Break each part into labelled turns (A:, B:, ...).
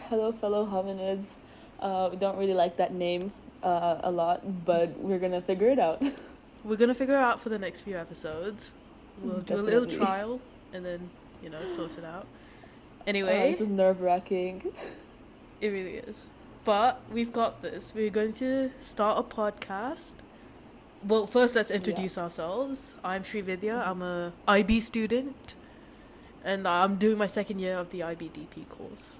A: Hello, fellow hominids. We don't really like that name a lot, but we're gonna figure it out.
B: We're gonna figure it out for the next few episodes. We'll do a little
A: Definitely.
B: trial and then, sort it out. Anyway,
A: This is nerve-wracking.
B: it really is. But we've got this. We're going to start a podcast. Well, first let's introduce ourselves. I'm Srividya. I'm a IB student. And I'm doing my second year of the IBDP course.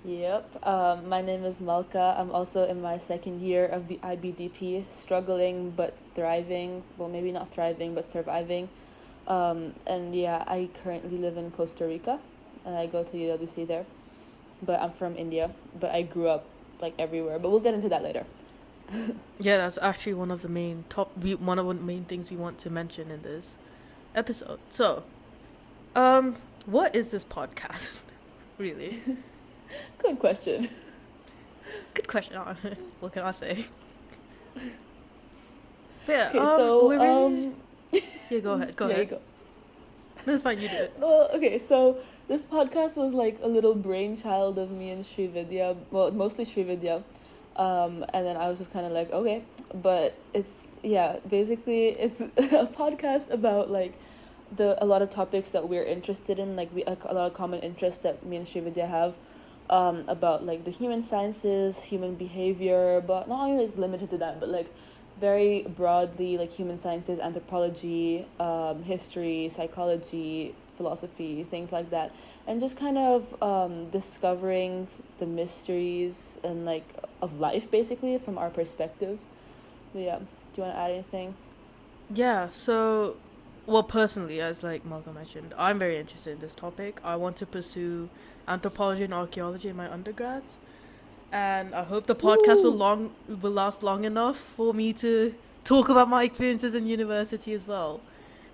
A: Yep. My name is Malka. I'm also in my second year of the IBDP, struggling but thriving. Well, maybe not thriving, but surviving. I currently live in Costa Rica, and I go to UWC there. But I'm from India, but I grew up everywhere. But we'll get into that later.
B: Yeah, that's actually one of the main things we want to mention in this episode. So, what is this podcast, really?
A: Good question.
B: Good question. What can I say? But yeah,
A: Okay, so
B: yeah, go ahead. Go
A: yeah,
B: ahead.
A: you go.
B: That's fine. You do it.
A: Well, okay, so this podcast was like a little brainchild of me and Srividya. Well, mostly Srividya. And then I was just kind of like, okay, but basically it's a podcast about a lot of topics that we're interested in, a lot of common interests that me and Srividya have, about the human sciences, human behavior, but not only limited to that, but very broadly human sciences, anthropology, history, psychology, philosophy, things like that, and just kind of discovering the mysteries and of life basically from our perspective. But yeah, do you want to add anything?
B: Yeah. So, well, personally, as Malcolm mentioned, I'm very interested in this topic. I want to pursue anthropology and archaeology in my undergrads, and I hope the podcast will last long enough for me to talk about my experiences in university as well.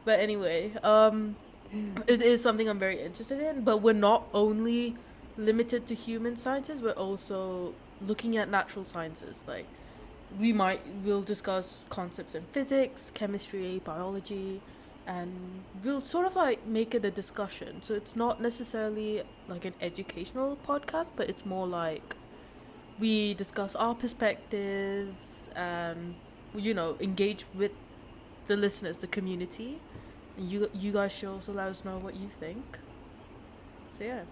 B: But anyway, it is something I'm very interested in, but we're not only limited to human sciences, we're also looking at natural sciences. We'll discuss concepts in physics, chemistry, biology, and we'll sort of make it a discussion. So it's not necessarily an educational podcast, but it's more we discuss our perspectives and engage with the listeners, the community. You guys should also let us know what you think. So yeah.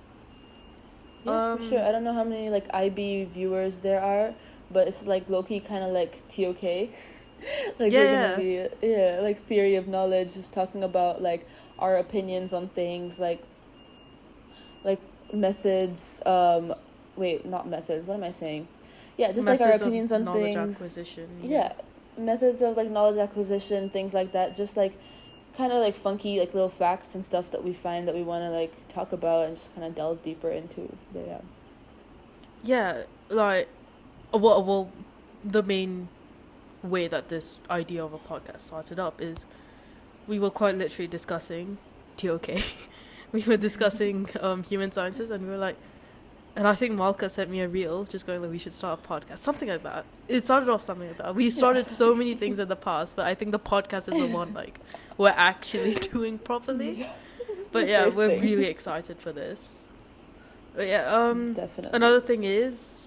A: For sure. I don't know how many IB viewers there are, but it's low-key kind of TOK. We're gonna be theory of knowledge, just talking about our opinions on things, like methods, not methods, what am I saying? Yeah, just
B: methods
A: our opinions on
B: knowledge
A: things.
B: Acquisition.
A: Yeah, methods of knowledge acquisition, things like that, just kind of funky little facts and stuff that we find that we want to talk about and just kind of delve deeper into. But
B: yeah, the main way that this idea of a podcast started up is we were quite literally discussing TOK. We were discussing human sciences, and we were and I think Malka sent me a reel just going we should start a podcast, something like that. It started off something like that. We started so many things in the past, but I think the podcast is the one we're actually doing properly. But yeah, we're really excited for this. But yeah,
A: definitely.
B: Another thing is,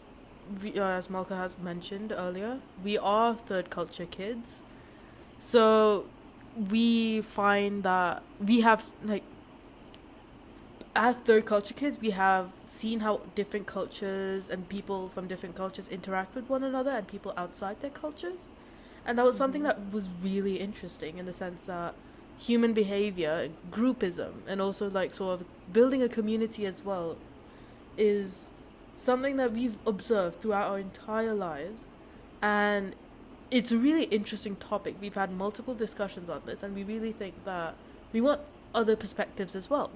B: as Malka has mentioned earlier, we are third culture kids. So we find that we have as third culture kids, we have seen how different cultures and people from different cultures interact with one another and people outside their cultures. And that was something that was really interesting in the sense that human behavior, groupism, and also sort of building a community as well is something that we've observed throughout our entire lives. And it's a really interesting topic. We've had multiple discussions on this, and we really think that we want other perspectives as well.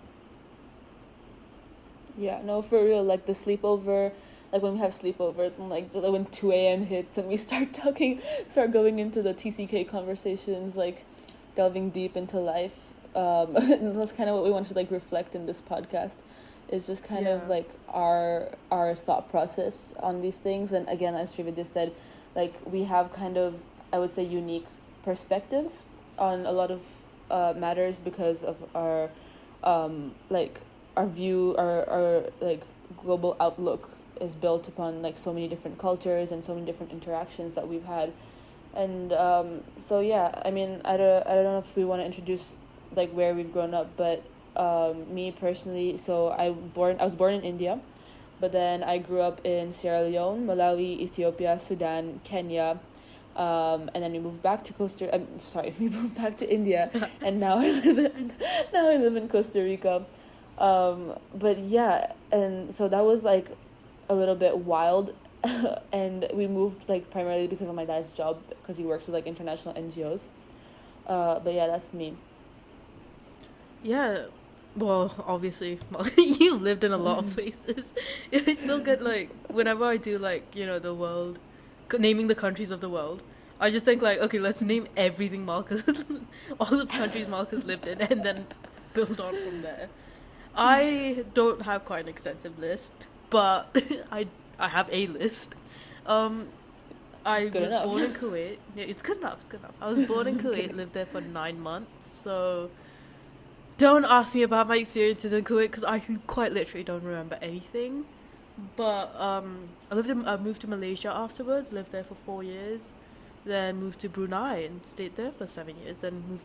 A: Yeah, no, for real, the sleepover, when we have sleepovers and when 2 a.m. hits and we start going into the TCK conversations, delving deep into life. And that's kind of what we want to reflect in this podcast, is just kind of our thought process on these things. And again, as Srividya said, we have kind of, I would say, unique perspectives on a lot of matters because of our our view, our global outlook is built upon like so many different cultures and so many different interactions that we've had. And so yeah, I mean, I don't know if we want to introduce like where we've grown up, but me personally, so I was born in India, but then I grew up in Sierra Leone, Malawi, Ethiopia, Sudan, Kenya, and then we moved back to we moved back to India, and now I live in Costa Rica. But yeah, and so that was like a little bit wild, and we moved like primarily because of my dad's job, because he works with like international NGOs. But yeah, that's me.
B: Yeah, well, obviously, you lived in a lot of places. I still get like, whenever I do like, the world, naming the countries of the world, I just think like, okay, let's name everything Marcus, all the countries Marcus lived in, and then build on from there. I don't have quite an extensive list, but I have a list. I
A: Good
B: was
A: enough.
B: born in Kuwait. Yeah, it's good enough. It's good enough. I was born in Kuwait,
A: Okay.
B: lived there for 9 months. So don't ask me about my experiences in Kuwait because I quite literally don't remember anything. But I moved to Malaysia afterwards. Lived there for 4 years. Then moved to Brunei and stayed there for 7 years. Then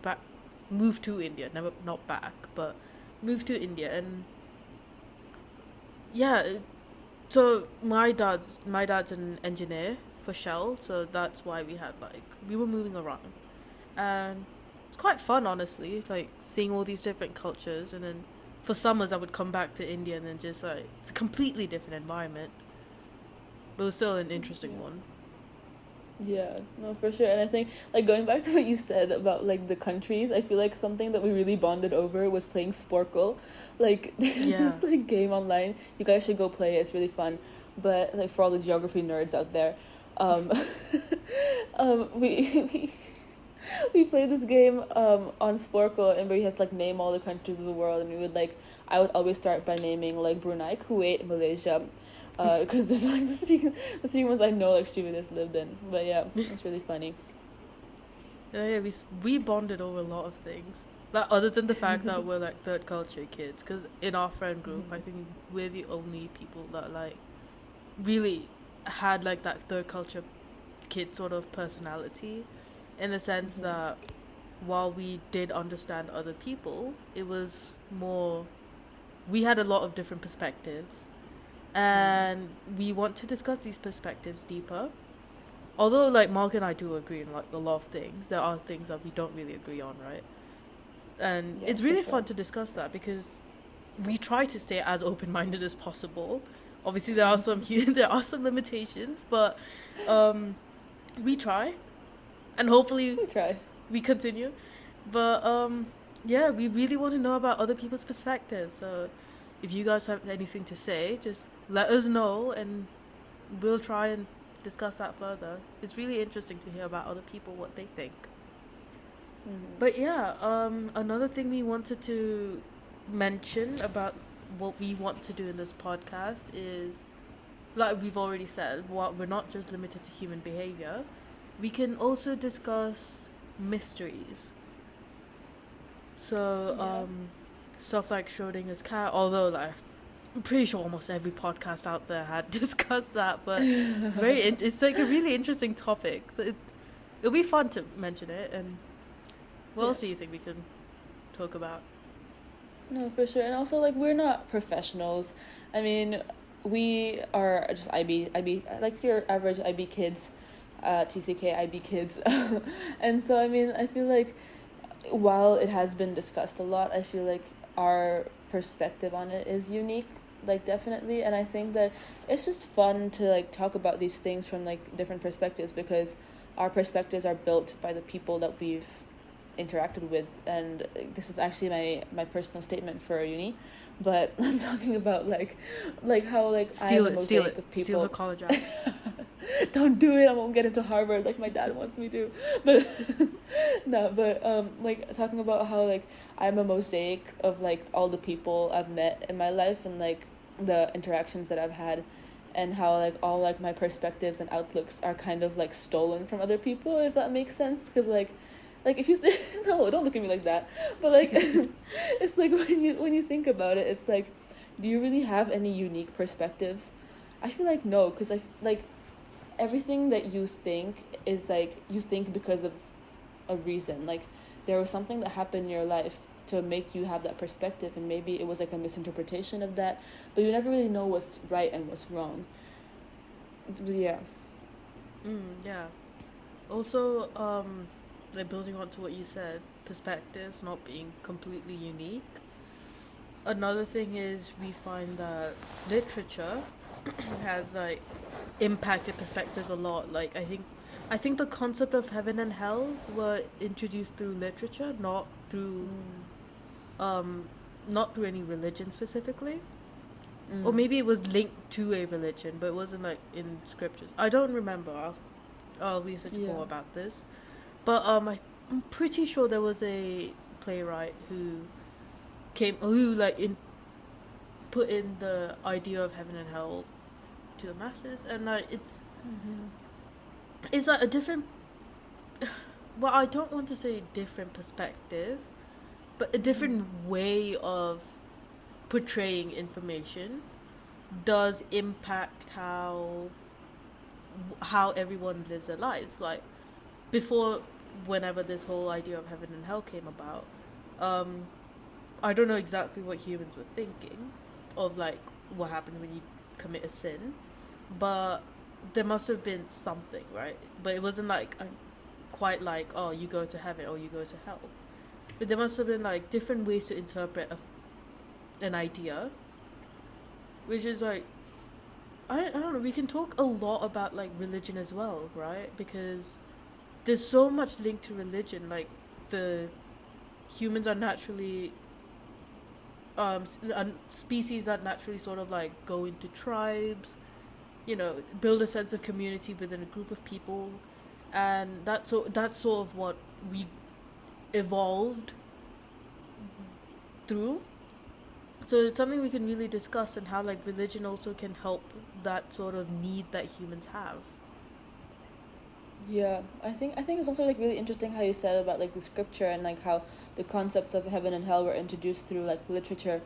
B: moved to India. Never, not back, but moved to India. And yeah, so my dad's an engineer for Shell, so that's why we were moving around, and it's quite fun, honestly, like seeing all these different cultures. And then for summers I would come back to India, and then just like it's a completely different environment, but it was still an interesting one.
A: Yeah, no, for sure. And I think, like, going back to what you said about, like, the countries, I feel like something that we really bonded over was playing Sporkle. Like, there's
B: Yeah.
A: this, like, game online. You guys should go play it. It's really fun. But, like, for all the geography nerds out there, um, we we played this game on Sporkle, and where you had to, like, name all the countries of the world. And I would always start by naming, like, Brunei, Kuwait, Malaysia. Because there's like the three ones I know like Srividya's lived in. But yeah, it's really funny.
B: Yeah, we bonded over a lot of things. Like, other than the fact that we're like third culture kids, because in our friend group, I think we're the only people that like really had like that third culture kid sort of personality, in the sense that while we did understand other people, it was more, we had a lot of different perspectives, and we want to discuss these perspectives deeper. Although like Mark and I do agree on like a lot of things, there are things that we don't really agree on, right? And
A: Yeah,
B: it's
A: for
B: really
A: sure.
B: fun to discuss that, because we try to stay as open-minded as possible. Obviously there are some there are some limitations, but we try, and hopefully
A: We try.
B: we continue. But yeah, we really want to know about other people's perspectives. So if you guys have anything to say, just let us know, and we'll try and discuss that further. It's really interesting to hear about other people, what they think. But yeah, another thing we wanted to mention about what we want to do in this podcast is, like we've already said, we're not just limited to human behavior. We can also discuss mysteries. So, stuff like Schrodinger's cat, although like I'm pretty sure almost every podcast out there had discussed that, but it's like a really interesting topic. So it'll be fun to mention it. And what else do you think we can talk about?
A: No, for sure. And also, like, we're not professionals. I mean, we are just IB, like your average IB kids, TCK IB kids. And so, I mean, I feel like while it has been discussed a lot, I feel like our perspective on it is unique, like, definitely. And I think that it's just fun to, like, talk about these things from, like, different perspectives, because our perspectives are built by the people that we've interacted with. And this is actually my personal statement for uni, but I'm talking about like how like
B: Steal
A: I'm a
B: it,
A: mosaic of people.
B: steal her college out.
A: Don't do it. I won't get into Harvard like my dad wants me to. But no, but like talking about how like I'm a mosaic of like all the people I've met in my life, and like the interactions that I've had, and how like all like my perspectives and outlooks are kind of like stolen from other people, if that makes sense. Because like if you no, don't look at me like that. But like it's like when you think about it, it's like do you really have any unique perspectives? I feel like no, because I like everything that you think is like you think because of a reason. Like there was something that happened in your life to make you have that perspective, and maybe it was like a misinterpretation of that, but you never really know what's right and what's wrong. Yeah.
B: Yeah. Also, like building on to what you said, perspectives not being completely unique. Another thing is we find that literature has like impacted perspective a lot. Like I think the concept of heaven and hell were introduced through literature, um not through any religion specifically. Or maybe it was linked to a religion, but it wasn't like in scriptures. I don't remember. I'll research more about this. But I'm pretty sure there was a playwright who like put in the idea of heaven and hell to the masses, and like it's like a different. Well, I don't want to say different perspective, but a different way of portraying information does impact how everyone lives their lives. Like before, whenever this whole idea of heaven and hell came about, I don't know exactly what humans were thinking of like what happens when you commit a sin, but there must have been something, right? But it wasn't like quite like, oh, you go to heaven or you go to hell. But there must have been like different ways to interpret an idea, which is like I don't know, we can talk a lot about like religion as well, right? Because there's so much linked to religion. Like the humans are naturally species that naturally sort of like go into tribes, build a sense of community within a group of people, and that's sort of what we evolved through. So it's something we can really discuss, and how like religion also can help that sort of need that humans have.
A: Yeah, I think it's also like really interesting how you said about like the scripture and like how the concepts of heaven and hell were introduced through like literature,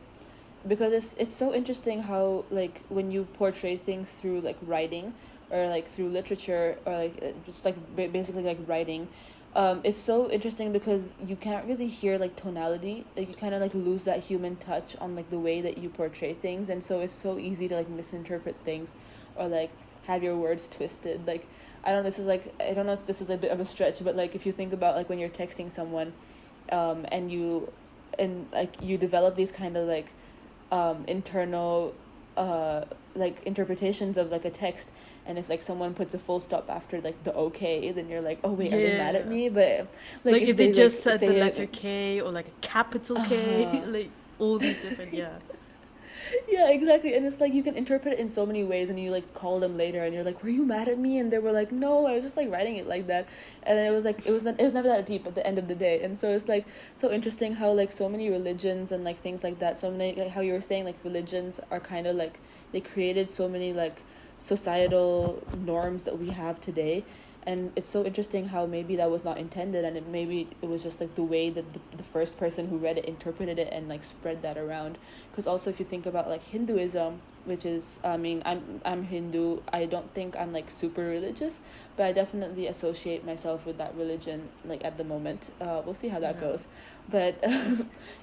A: because it's so interesting how like when you portray things through like writing or like through literature or like just like basically like writing, it's so interesting because you can't really hear like tonality, like you kind of like lose that human touch on like the way that you portray things, and so it's so easy to like misinterpret things or like have your words twisted. Like I don't know if this is a bit of a stretch, but like if you think about like when you're texting someone, and like you develop these kind of like internal like interpretations of like a text, and it's like someone puts a full stop after like the okay, then you're like, oh wait, are they mad at me? But
B: like if they just
A: like,
B: said the letter K or like a capital K, like all these different
A: yeah, exactly. And it's like you can interpret it in so many ways, and you like call them later and you're like, were you mad at me? And they were like, no, I was just like writing it like that. And then it was like it was never that deep at the end of the day. And so it's like so interesting how like so many religions and like things like that, so many, like how you were saying, like religions are kind of like they created so many like societal norms that we have today. And it's so interesting how maybe that was not intended, and maybe it was just like the way that the first person who read it interpreted it and like spread that around. Because also if you think about like Hinduism, which is, I mean, I'm Hindu. I don't think I'm like super religious, but I definitely associate myself with that religion like at the moment. We'll see how that goes. But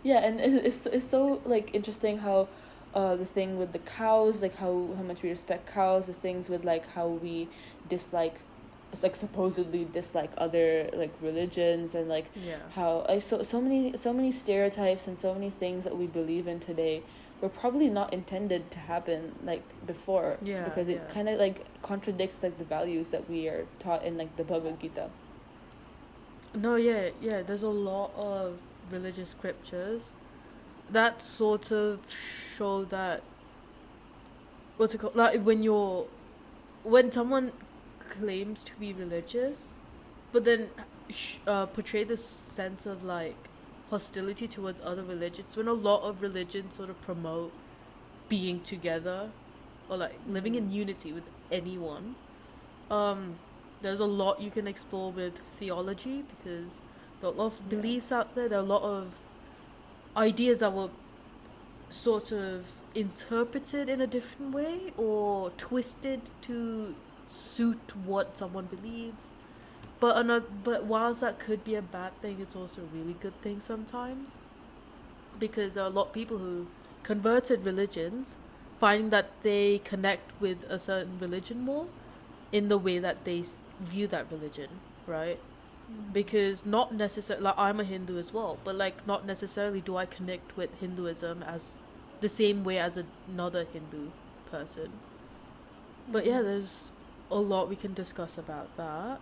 A: yeah, and it's so like interesting how the thing with the cows, like how much we respect cows, the things with like how we dislike, it's like supposedly dislike other like religions, and like how like so many stereotypes and so many things that we believe in today were probably not intended to happen like before, because it kind of like contradicts like the values that we are taught in like the Bhagavad Gita.
B: There's a lot of religious scriptures that sort of show that, what's it called, like when someone claims to be religious, but then portray this sense of like hostility towards other religions, when a lot of religions sort of promote being together or like living in unity with anyone. There's a lot you can explore with theology, because there are a lot of beliefs out there. There are a lot of ideas that were sort of interpreted in a different way or twisted to suit what someone believes. But whilst that could be a bad thing, it's also a really good thing sometimes, because there are a lot of people who converted religions, finding that they connect with a certain religion more in the way that they view that religion, right? Because not necessarily, like, I'm a Hindu as well, but like not necessarily do I connect with Hinduism as the same way as another Hindu person. But yeah, there's a lot we can discuss about that.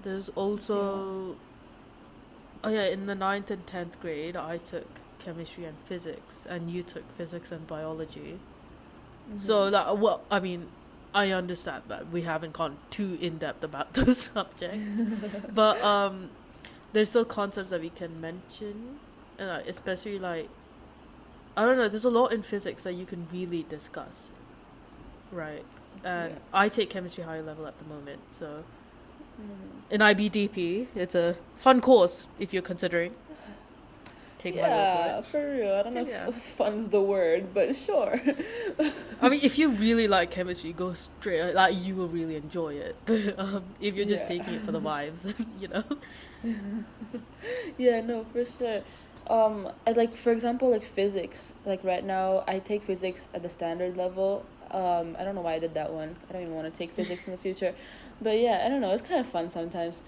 B: There's also, oh yeah, in the 9th and 10th grade, I took chemistry and physics, and you took physics and biology. So, like, well, I mean, I understand that we haven't gone too in-depth about those subjects. But there's still concepts that we can mention, and especially, like, I don't know, there's a lot in physics that you can really discuss, right? And I take chemistry higher level at the moment, so in IBDP, it's a fun course if you're considering. Take my word
A: for real. I don't know if fun's the word, but sure.
B: I mean, if you really like chemistry, go straight. Like, you will really enjoy it. But if you're just taking it for the vibes, you know.
A: Yeah, no, for sure. I like, for example, like physics. Like right now, I take physics at the standard level. I don't know why I did that one. I don't even want to take physics in the future. But yeah, I don't know. It's kind of fun sometimes.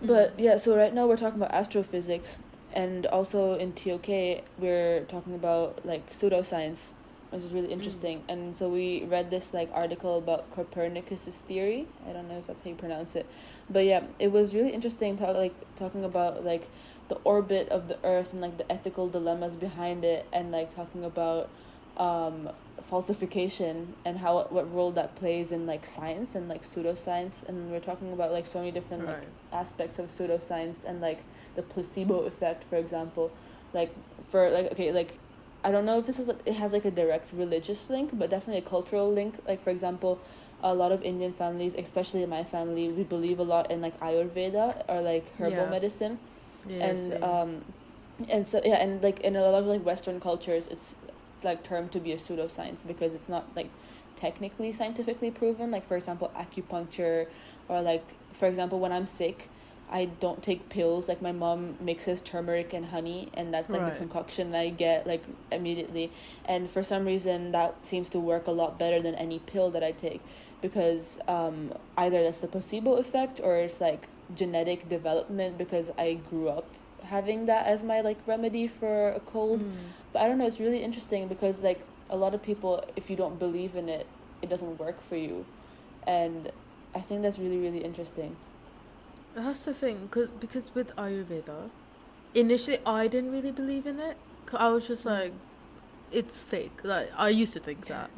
A: But yeah, so right now we're talking about astrophysics. And also in TOK, we're talking about like pseudoscience, which is really interesting. And so we read this like article about Copernicus's theory. I don't know if that's how you pronounce it. But yeah, it was really interesting talking about like the orbit of the Earth and like the ethical dilemmas behind it, and like talking about falsification and what role that plays in like science and like pseudoscience. And we're talking about like so many different like aspects of pseudoscience, and like the placebo effect, for example. Like for like, okay, like I don't know if this is it has like a direct religious link, but definitely a cultural link. Like for example, a lot of Indian families, especially in my family, we believe a lot in like Ayurveda or like herbal medicine. And so yeah, and like in a lot of like Western cultures, it's like termed to be a pseudoscience because it's not like technically scientifically proven. Like for example, acupuncture, or like for example, when I'm sick, I don't take pills. Like my mom mixes turmeric and honey, and that's like the concoction that I get like immediately. And for some reason, that seems to work a lot better than any pill that I take, because either that's the placebo effect or it's like genetic development, because I grew up having that as my like remedy for a cold. But I don't know, it's really interesting because like a lot of people, if you don't believe in it, it doesn't work for you. And I think that's really, really interesting.
B: That's the thing, because with Ayurveda, initially I didn't really believe in it. I was just like, it's fake. Like, I used to think that.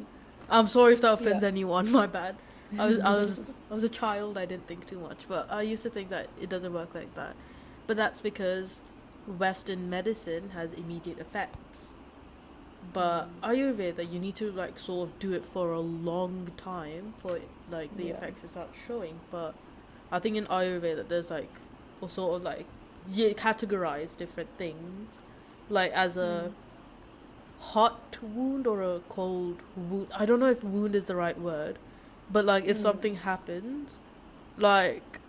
B: I'm sorry if that offends anyone, my bad. I was a child, I didn't think too much, but I used to think that it doesn't work like that. But that's because Western medicine has immediate effects. But Ayurveda, you need to like sort of do it for a long time for like the effects to start showing. But I think in Ayurveda there's like or sort of like you categorize different things, like as a hot wound or a cold wound. I don't know if wound is the right word, but like if something happens, like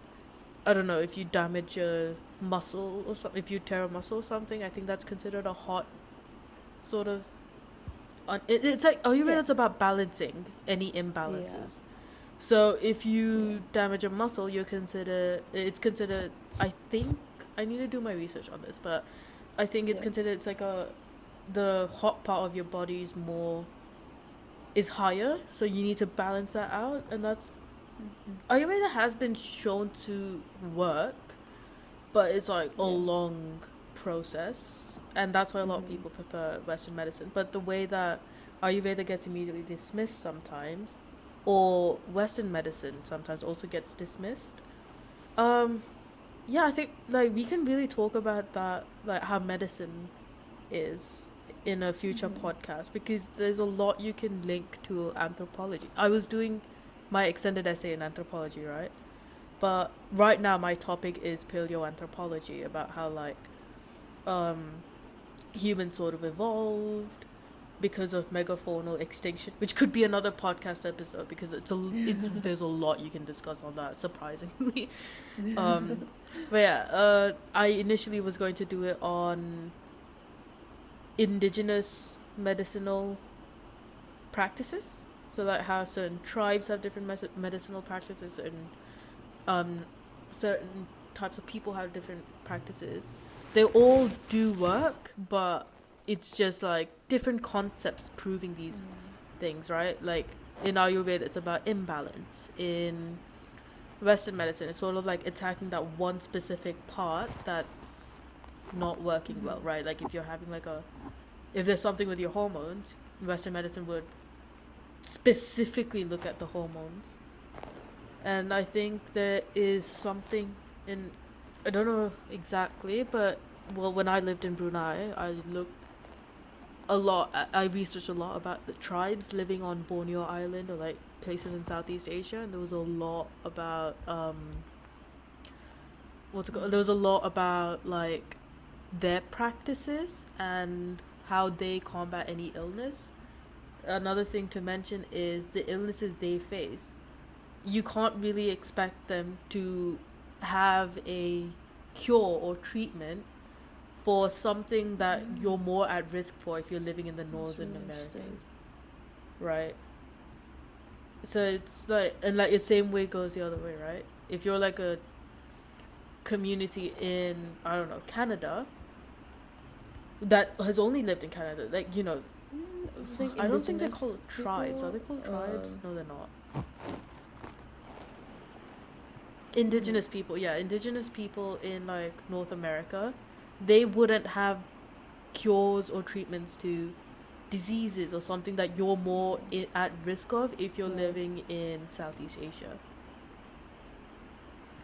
B: I don't know, if you damage a muscle or something, if you tear a muscle or something, I think that's considered a hot sort of it's like Ayurveda's about balancing any imbalances. So if you damage a muscle, it's considered, I think, I need to do my research on this, but I think it's considered, it's like the hot part of your body is higher, so you need to balance that out. And that's Ayurveda has been shown to work, but it's like a long process, and that's why a lot of people prefer Western medicine. But the way that Ayurveda gets immediately dismissed sometimes, or Western medicine sometimes also gets dismissed, I think like we can really talk about that, like how medicine is, in a future podcast, because there's a lot you can link to anthropology. I was doing my extended essay in anthropology, right? But right now my topic is paleoanthropology, about how like humans sort of evolved, because of megafaunal extinction, which could be another podcast episode because there's a lot you can discuss on that, surprisingly. But yeah, I initially was going to do it on indigenous medicinal practices, so like how certain tribes have different medicinal practices, certain types of people have different practices. They all do work, but it's just like different concepts proving these things, right? Like in Ayurveda, it's about imbalance. In Western medicine, it's sort of like attacking that one specific part that's not working well, right? Like if you're having if there's something with your hormones, Western medicine would specifically look at the hormones. And I think there is something in, I don't know exactly, but when I lived in Brunei, I researched a lot about the tribes living on Borneo Island or like places in Southeast Asia, and there was a lot about there was a lot about like their practices and how they combat any illness. Another thing to mention is the illnesses they face. You can't really expect them to have a cure or treatment for something that you're more at risk for if you're living in the Northern Americas, right? So it's like, and like the same way goes the other way, right? If you're like a community in, I don't know, Canada that has only lived in Canada, like, you know, I don't think they're called tribes. People? Are they called tribes? No, they're not. Indigenous people in like North America, they wouldn't have cures or treatments to diseases or something that you're more at risk of if you're living in Southeast Asia.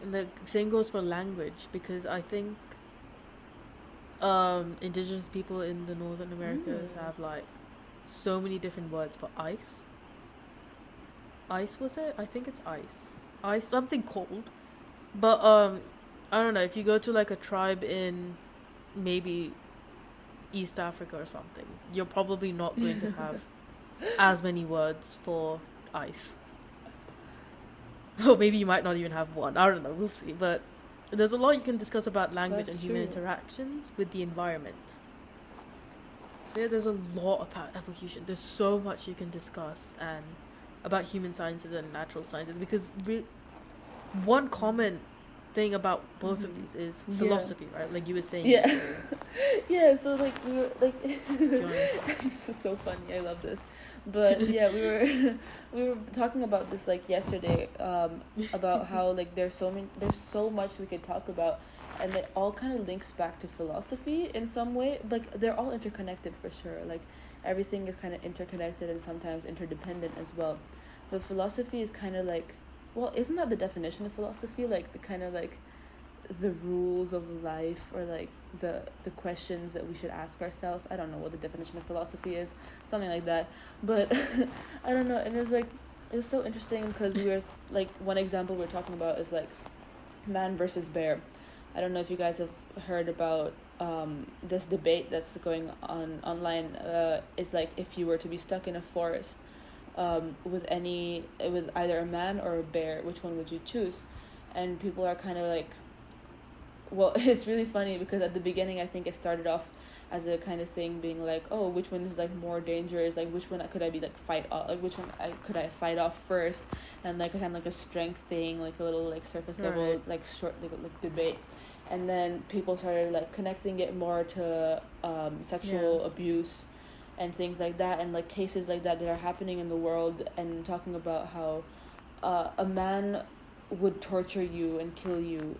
B: And the same goes for language, because I think indigenous people in the Northern Americas have like so many different words for ice. Ice, was it? I think it's ice. Ice, something cold. But I don't know, if you go to like a tribe in maybe East Africa or something, you're probably not going to have as many words for ice. Or maybe you might not even have one. I don't know, we'll see. But there's a lot you can discuss about language and human interactions with the environment. So yeah, there's a lot about evolution. There's so much you can discuss and about human sciences and natural sciences, because one common thing about both of these is philosophy, right? Like you were saying.
A: Yeah. Yeah, so like we were like this is so funny, I love this. But yeah, we were talking about this like yesterday, about how like there's so much we could talk about, and it all kind of links back to philosophy in some way. Like they're all interconnected for sure. Like everything is kind of interconnected and sometimes interdependent as well. But philosophy is kind of like, well, isn't that the definition of philosophy? Like the kind of like the rules of life, or like the questions that we should ask ourselves. I don't know what the definition of philosophy is, something like that. But I don't know. And it was so interesting because we were like, one example we were talking about is like man versus bear. I don't know if you guys have heard about this debate that's going on online. It's like, if you were to be stuck in a forest with either a man or a bear, which one would you choose? And people are kind of like, well, it's really funny because at the beginning I think it started off as a kind of thing being like, oh, which one is like more dangerous, like which one could I be like fight off, like which one could I fight off first, and like kind of like a strength thing, like a little like surface level like short like debate. And then people started like connecting it more to sexual abuse and things like that, and like cases like that are happening in the world, and talking about how a man would torture you and kill you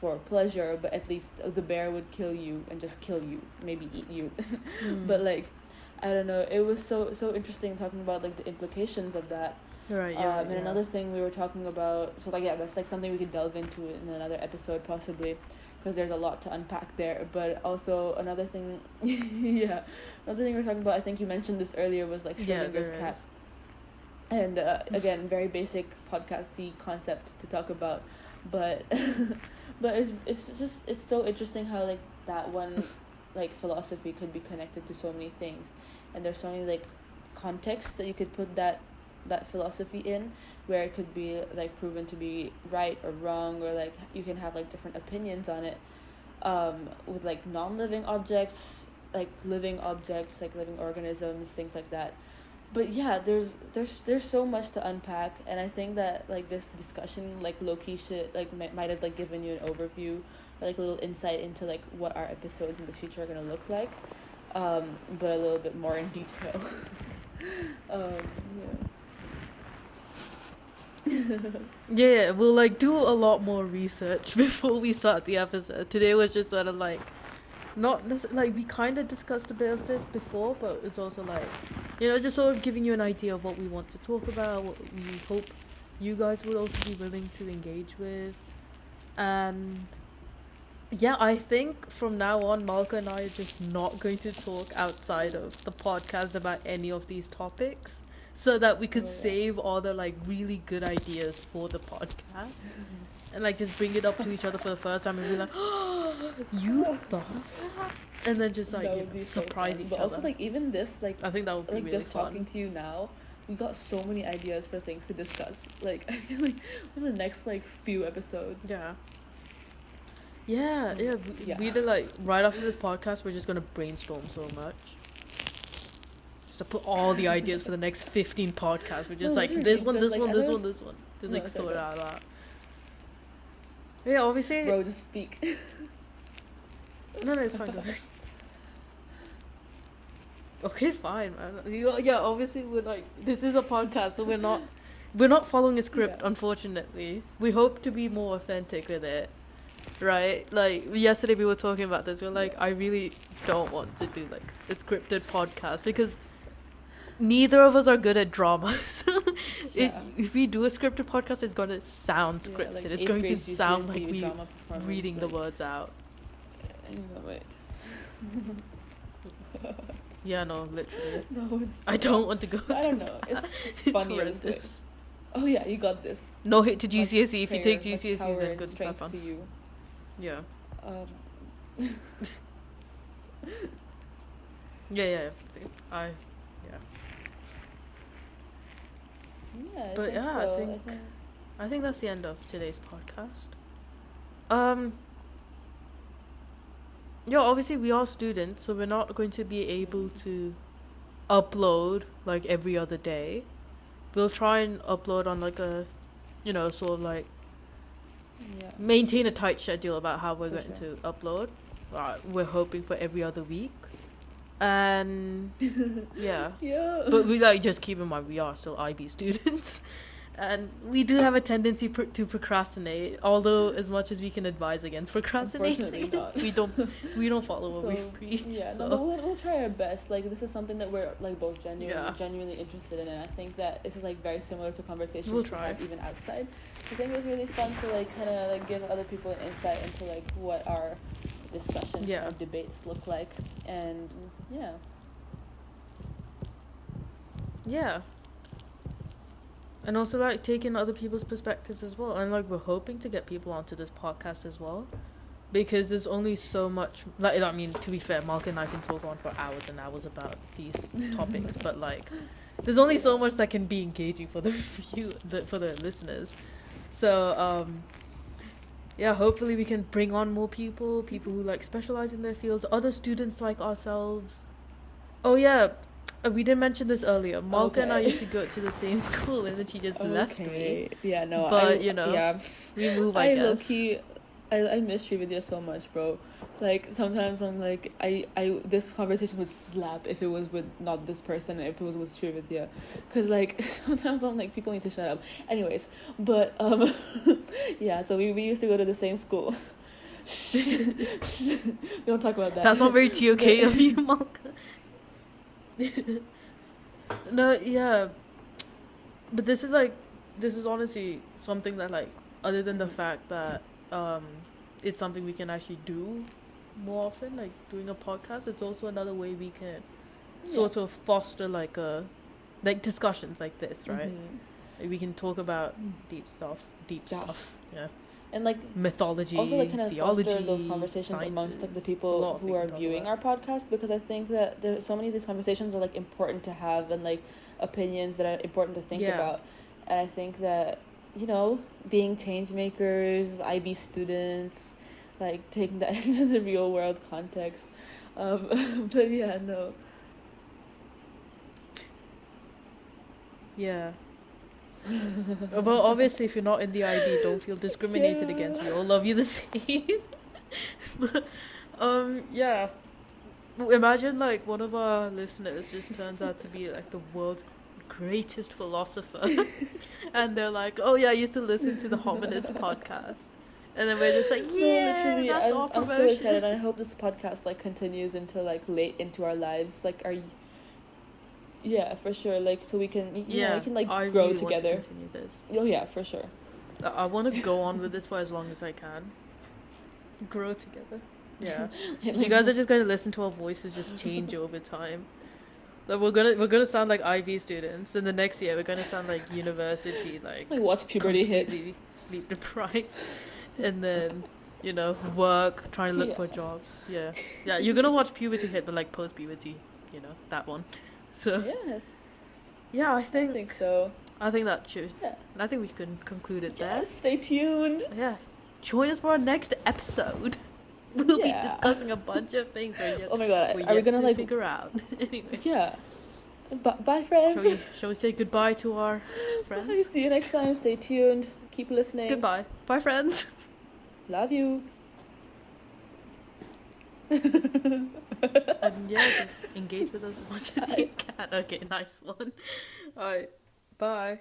A: for pleasure, but at least the bear would kill you and just kill you, maybe eat you. But like, I don't know, it was so interesting talking about like the implications of that. And another thing we were talking about, so like, yeah, that's like something we could delve into in another episode possibly, because there's a lot to unpack there. But also another thing another thing we were talking about, I think you mentioned this earlier, was like Schrodinger's cat. And again, very basic podcasty concept to talk about, but but it's so interesting how like that one like philosophy could be connected to so many things. and there's so many like contexts that you could put that philosophy in, where it could be like proven to be right or wrong, or like you can have like different opinions on it, with like non-living objects, like living objects, like living organisms, things like that. But yeah, there's so much to unpack, and I think that like this discussion like low-key should like might have like given you an overview, or like a little insight into like what our episodes in the future are gonna look like, but a little bit more in detail.
B: Yeah, we'll like do a lot more research before we start the episode. Today was just sort of like, not like we kind of discussed a bit of this before, but it's also like, just sort of giving you an idea of what we want to talk about, what we hope you guys would also be willing to engage with. And yeah, I think from now on, Malka and I are just not going to talk outside of the podcast about any of these topics, so that we could save all the like really good ideas for the podcast, and like just bring it up to each other for the first time and be like, oh, you thought of that? And then just like surprise each
A: but
B: other.
A: also like even this, like
B: I think that would be
A: like
B: really
A: just
B: fun.
A: talking to you now, we got so many ideas for things to discuss. Like I feel like for the next like few episodes.
B: Yeah, we did like right after this podcast, we're just gonna brainstorm so much. Just to put all the ideas for the next 15 podcasts. We're just like this one. Just like sort out that. Yeah, obviously.
A: Bro, just speak.
B: No, it's fine. Go ahead. Okay, fine, man. Yeah, obviously we're like, this is a podcast, so we're not following a script, unfortunately. We hope to be more authentic with it, right? Like yesterday we were talking about this. We're like, I really don't want to do like a scripted podcast because neither of us are good at dramas. If we do a scripted podcast, it's gonna sound scripted.
A: Like
B: it's going to sound like we reading the
A: like,
B: words out.
A: Wait.
B: Yeah, no, literally.
A: No,
B: I don't want to go.
A: I don't know. It's funny.
B: Horrendous.
A: Oh yeah, you got this.
B: No hate to GCSE.
A: Much
B: if you take
A: prayer, much
B: GCSEs,
A: power
B: then
A: and
B: good, have
A: strength
B: fun.
A: to you.
B: Yeah. Yeah.
A: Yeah.
B: But yeah,
A: so.
B: I think that's the end of today's podcast. Yeah, obviously we are students, so we're not going to be able to upload like every other day. We'll try and upload on like a, sort of like maintain a tight schedule about how we're going to upload. We're hoping for every other week. And yeah. But we like just keep in mind we are still IB students. And we do have a tendency to procrastinate, although as much as we can advise against procrastinating, we don't follow what we preach.
A: Yeah,
B: so.
A: no, we'll try our best. Like this is something that we're like both genuinely interested in, and I think that this is like very similar to conversations we have even outside. I think it was really fun to like kind of like give other people an insight into like what our discussions or debates look like, and
B: yeah. And also, like, taking other people's perspectives as well. And, like, we're hoping to get people onto this podcast as well. Because there's only so much... Like, I mean, to be fair, Malka and I can talk on for hours and hours about these topics. But, like, there's only so much that can be engaging for the for the listeners. So, yeah, hopefully we can bring on more people who, like, specialize in their fields. Other students like ourselves. Oh, yeah. We didn't mention this earlier. Malka and I used to go to the same school, and then she just left me.
A: Yeah, no.
B: But we move. I guess.
A: Low-key, I miss Srividya so much, bro. Like sometimes I'm like, I this conversation would slap if it was with not this person, if it was with Srividya, because like sometimes I'm like people need to shut up. Anyways, but yeah. So we used to go to the same school. We don't talk about that.
B: That's not very TOK of you, Malka. No, yeah, but this is honestly something that, like, other than the fact that it's something we can actually do more often, like doing a podcast, it's also another way we can sort of foster like discussions like this, right? Like we can talk about deep stuff. Yeah.
A: and like
B: mythology,
A: also like kind of
B: theology,
A: foster those conversations
B: sciences.
A: amongst like the
B: It's a
A: people
B: lot
A: who
B: we
A: are
B: can talk
A: viewing
B: about.
A: our podcast, because I think that there's so many of these conversations are like important to have, and like opinions that are important to think
B: Yeah.
A: about. And I think that, you know, being change makers, IB students, like taking that into the real world context. But yeah, no.
B: Yeah. Well, obviously, if you're not in the IB, don't feel discriminated
A: Yeah.
B: against. We all love you the same. Yeah. Imagine like one of our listeners just turns out to be like the world's greatest philosopher, and they're like, "Oh yeah, I used to listen to the Hominids Podcast," and then we're just like,
A: No,
B: "Yeah,
A: literally,
B: that's all
A: I'm so
B: promotion."
A: excited. I hope this podcast like continues into like late into our lives. Like, yeah, for sure. Like, so we can, you know, we can like
B: I
A: grow
B: really
A: together.
B: want to continue this.
A: Oh yeah, for sure.
B: I want to go on with this for as long as I can. Grow together. Yeah. You guys are just going to listen to our voices just change over time. Like we're gonna sound like IB students, and the next year we're gonna sound like university, like
A: watch puberty hit.
B: completely sleep deprived, and then you know work, trying to look
A: Yeah.
B: for jobs. Yeah, you're gonna watch puberty hit, but like post puberty, you know that one. So
A: Yeah,
B: I
A: I
B: think
A: think so.
B: I think that should.
A: Yeah.
B: I think we can conclude it there.
A: Yes, stay tuned.
B: Yeah, join us for our next episode. We'll
A: Yeah.
B: be discussing a bunch of things
A: Oh my god,
B: we're
A: are we
B: yet
A: gonna
B: to
A: like?
B: figure out. Anyway,
A: Yeah. Bye, friends.
B: shall we say goodbye to our friends?
A: Bye. See you next time. Stay tuned. Keep listening.
B: Goodbye. Bye, friends.
A: Love you.
B: And yeah, just engage with us as much as you can. Okay, nice one. Alright, bye.